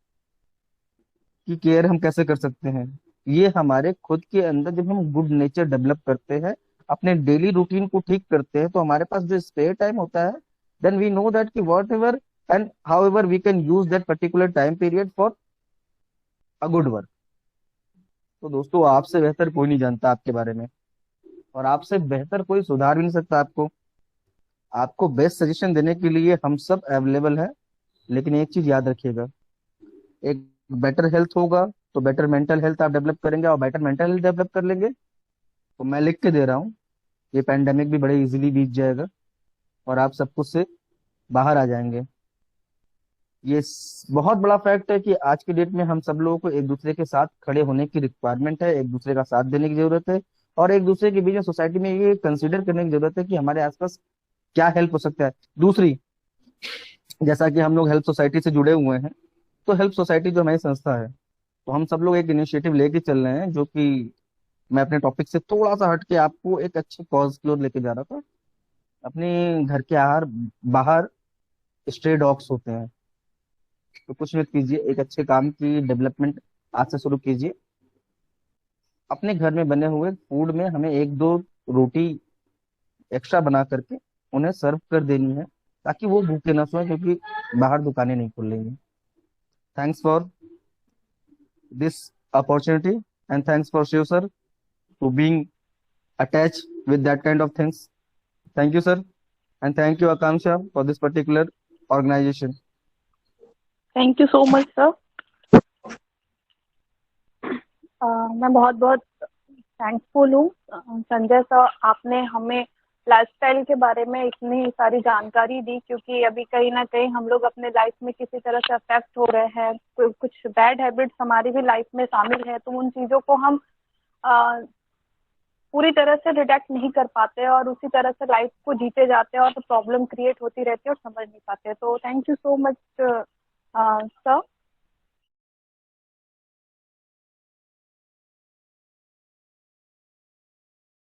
की केयर हम कैसे कर सकते हैं, ये हमारे खुद के अंदर जब हम गुड नेचर डेवलप करते हैं, अपने डेली रूटीन को ठीक करते हैं, तो हमारे पास जो स्पेयर टाइम होता है then we know that ki whatever and however we can use that particular time period for a good work. तो दोस्तों, आपसे बेहतर कोई नहीं जानता आपके बारे में, और आपसे बेहतर कोई सुधार भी नहीं सकता आपको। आपको बेस्ट सजेशन देने के लिए हम सब अवेलेबल है, लेकिन एक चीज याद रखिएगा, एक बेटर हेल्थ होगा तो बेटर मेंटल हेल्थ आप डेवलप करेंगे, और बेटर मेंटल हेल्थ डेवलप कर लेंगे तो मैं लिख के दे रहा हूँ, ये पैंडेमिक भी बड़े इजीली बीत जाएगा और आप सब कुछ से बाहर आ जाएंगे। ये बहुत बड़ा फैक्ट है कि आज की डेट में हम सब लोगों को एक दूसरे के साथ खड़े होने की रिक्वायरमेंट है, एक दूसरे का साथ देने की जरूरत है, और एक दूसरे के बीच में सोसाइटी में ये कंसिडर करने की जरूरत है कि हमारे आसपास क्या हेल्प हो सकता है। दूसरी, जैसा कि हम लोग हेल्प सोसाइटी से जुड़े हुए हैं, तो हेल्प सोसाइटी जो हमारी संस्था है, तो हम सब लोग एक इनिशिएटिव लेके चल रहे हैं, जो कि मैं अपने टॉपिक से थोड़ा सा हट के आपको एक अच्छे कॉज की ओर लेके जा रहा था। अपने घर के बाहर स्ट्रे डॉग्स होते हैं, तो कुछ मत कीजिए, एक अच्छे काम की डेवलपमेंट आज से शुरू कीजिए। अपने घर में बने हुए फूड में हमें एक दो रोटी एक्स्ट्रा बना करके उन्हें सर्व कर देनी है, ताकि वो भूखे ना सोए, क्योंकि बाहर दुकानें नहीं खुलेंगी। Thanks for this opportunity and thanks for Shiv sir to being attached with that kind of things. Thank you, sir, and thank you, Akanksha, for this particular organization. Thank you so much sir. मैं बहुत बहुत thankful हूँ Sanjay sir, आपने हमें lifestyle के बारे में इतनी सारी जानकारी दी, क्योंकि अभी कहीं ना कहीं हम लोग अपने लाइफ में किसी तरह से अफेक्ट हो रहे हैं, कुछ बैड हैबिट्स हमारी भी लाइफ में शामिल है, तो उन चीज़ों को हम पूरी तरह से डिटेक्ट नहीं कर पाते और उसी तरह से लाइफ को जीते जाते हैं और प्रॉब्लम क्रिएट होती रहती है और समझ नहीं पाते। तो thank you so much sir.